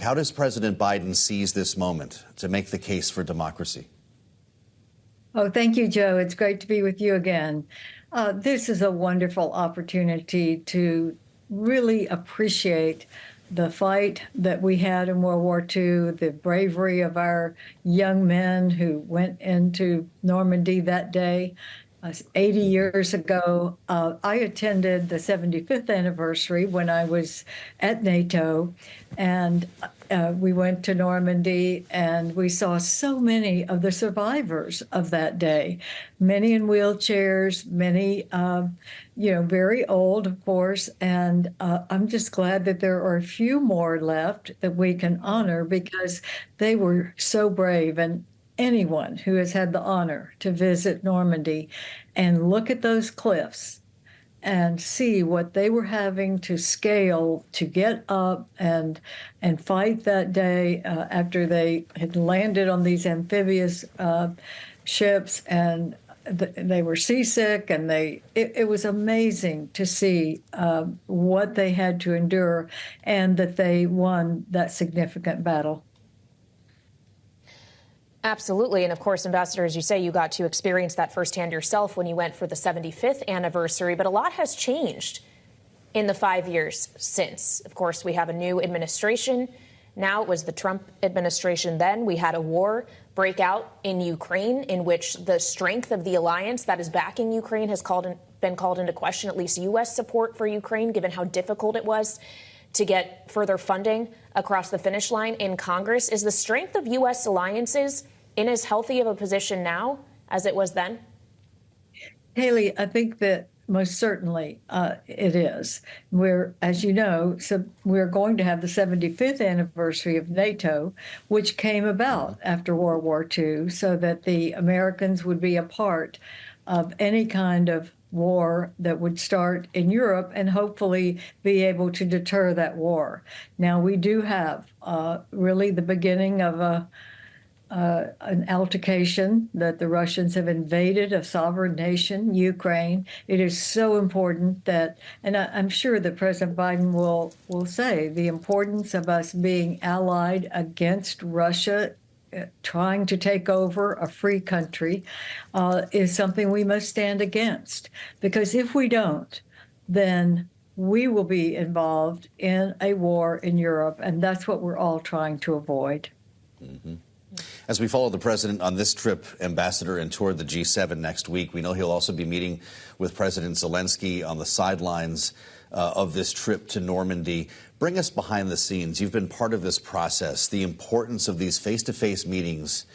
How does President Biden seize this moment to make the case for democracy? Oh, thank you, Joe. It's great to be with you again. This is a wonderful opportunity to really appreciate the fight that we had in World War II, the bravery of our young men who went into Normandy that day. 80 years ago, I attended the 75th anniversary when I was at NATO, and we went to Normandy, and we saw so many of the survivors of that day, many in wheelchairs, many, very old, of course, and I'm just glad that there are a few more left that we can honor because they were so brave. And anyone who has had the honor to visit Normandy and look at those cliffs and see what they were having to scale to get up and fight that day after they had landed on these amphibious ships, and they were seasick, and it was amazing to see what they had to endure and that they won that significant battle. Absolutely. And of course, Ambassador, as you say, you got to experience that firsthand yourself when you went for the 75th anniversary. But a lot has changed in the 5 years since. Of course, we have a new administration. Now it was the Trump administration. Then we had a war break out in Ukraine in which the strength of the alliance that is backing Ukraine has been called into question, at least U.S. support for Ukraine, given how difficult it was to get further funding across the finish line in Congress. Is the strength of U.S. alliances in as healthy of a position now as it was then? Kailey, I think that most certainly it is. As you know, we're going to have the 75th anniversary of NATO, which came about after World War II, so that the Americans would be a part of any kind of war that would start in Europe and hopefully be able to deter that war. Now, we do have really the beginning of an altercation that the Russians have invaded a sovereign nation, Ukraine. It is so important that, and I'm sure that President Biden will say the importance of us being allied against Russia trying to take over a free country is something we must stand against. Because if we don't, then we will be involved in a war in Europe, and that's what we're all trying to avoid. Mm-hmm. As we follow the president on this trip, Ambassador, and toward the G7 next week, we know he'll also be meeting with President Zelensky on the sidelines of this trip to Normandy. Bring us behind the scenes. You've been part of this process, the importance of these face-to-face meetings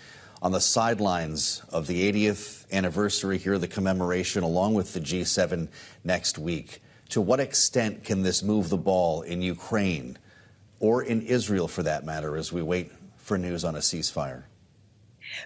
on the sidelines of the 80th anniversary here, the commemoration, along with the G7 next week. To what extent can this move the ball in Ukraine or in Israel, for that matter, as we wait for news on a ceasefire?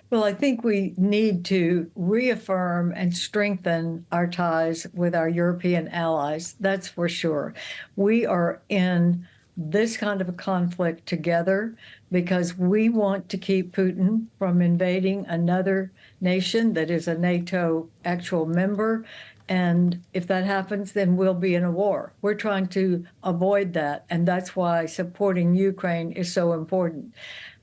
Well, I think we need to reaffirm and strengthen our ties with our European allies. That's for sure. We are in this kind of a conflict together because we want to keep Putin from invading another nation that is a NATO actual member. And if that happens, then we'll be in a war. We're trying to avoid that. And that's why supporting Ukraine is so important.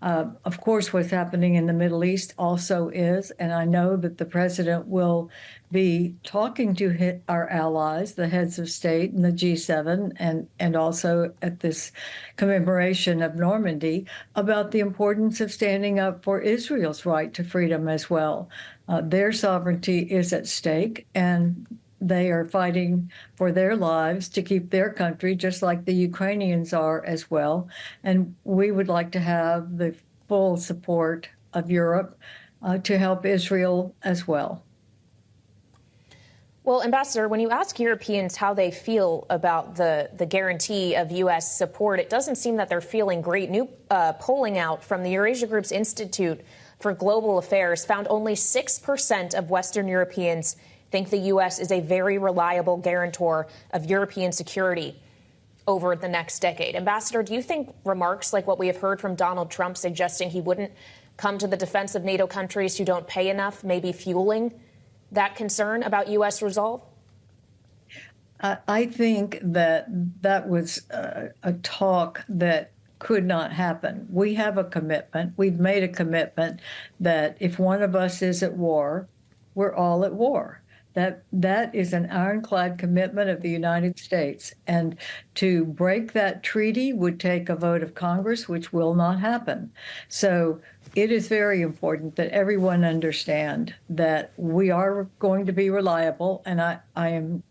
Of course, what's happening in the Middle East also is, and I know that the president will be talking to our allies, the heads of state and the G7, and also at this commemoration of Normandy, about the importance of standing up for Israel's right to freedom as well. Their sovereignty is at stake, and they are fighting for their lives to keep their country, just like the Ukrainians are as well. And we would like to have the full support of Europe to help Israel as well. Well, Ambassador, when you ask Europeans how they feel about the guarantee of U.S. support, it doesn't seem that they're feeling great. New polling out from the Eurasia Group's Institute for Global Affairs found only 6% of Western Europeans think the U.S. is a very reliable guarantor of European security over the next decade. Ambassador, do you think remarks like what we have heard from Donald Trump suggesting he wouldn't come to the defense of NATO countries who don't pay enough may be fueling that concern about U.S. resolve? I think that was a talk that could not happen. We have a commitment. We've made a commitment that if one of us is at war, we're all at war. That is an ironclad commitment of the United States. And to break that treaty would take a vote of Congress, which will not happen. So it is very important that everyone understand that we are going to be reliable. And I am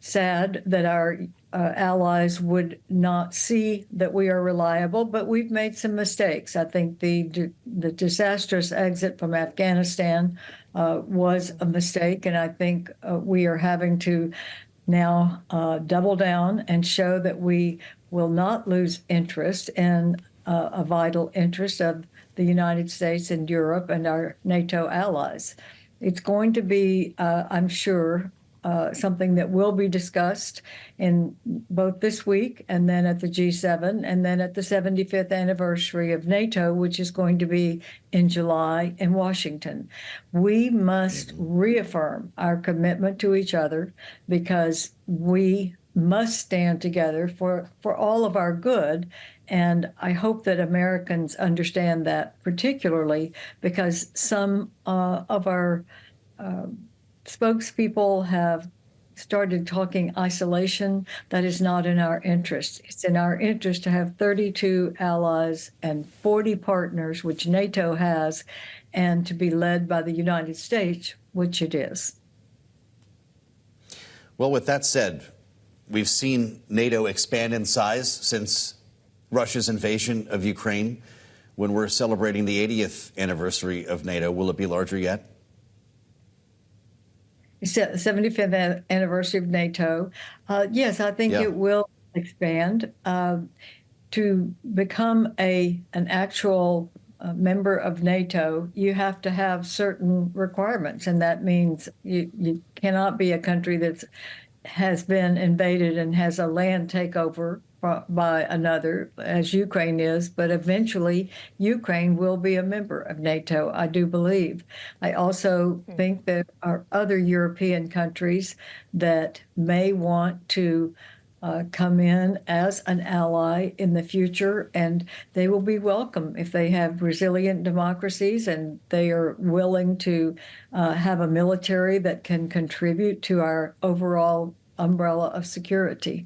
sad that our allies would not see that we are reliable, but we've made some mistakes. I think the disastrous exit from Afghanistan was a mistake, and I think we are having to now double down and show that we will not lose interest in a vital interest of the United States and Europe and our NATO allies. It's going to be, I'm sure, something that will be discussed in both this week and then at the G7 and then at the 75th anniversary of NATO, which is going to be in July in Washington. We must reaffirm our commitment to each other because we must stand together for all of our good. And I hope that Americans understand that, particularly because some of our spokespeople have started talking isolation. That is not in our interest. It's in our interest to have 32 allies and 40 partners, which NATO has, and to be led by the United States, which it is. Well, with that said, we've seen NATO expand in size since Russia's invasion of Ukraine. When we're celebrating the 80th anniversary of NATO, will it be larger yet? 75th anniversary of NATO. Yes, I think it will expand. To become an actual member of NATO, you have to have certain requirements, and that means you cannot be a country that has been invaded and has a land takeover by another, as Ukraine is, but eventually Ukraine will be a member of NATO, I do believe. I also think there are other European countries that may want to come in as an ally in the future, and they will be welcome if they have resilient democracies and they are willing to have a military that can contribute to our overall umbrella of security.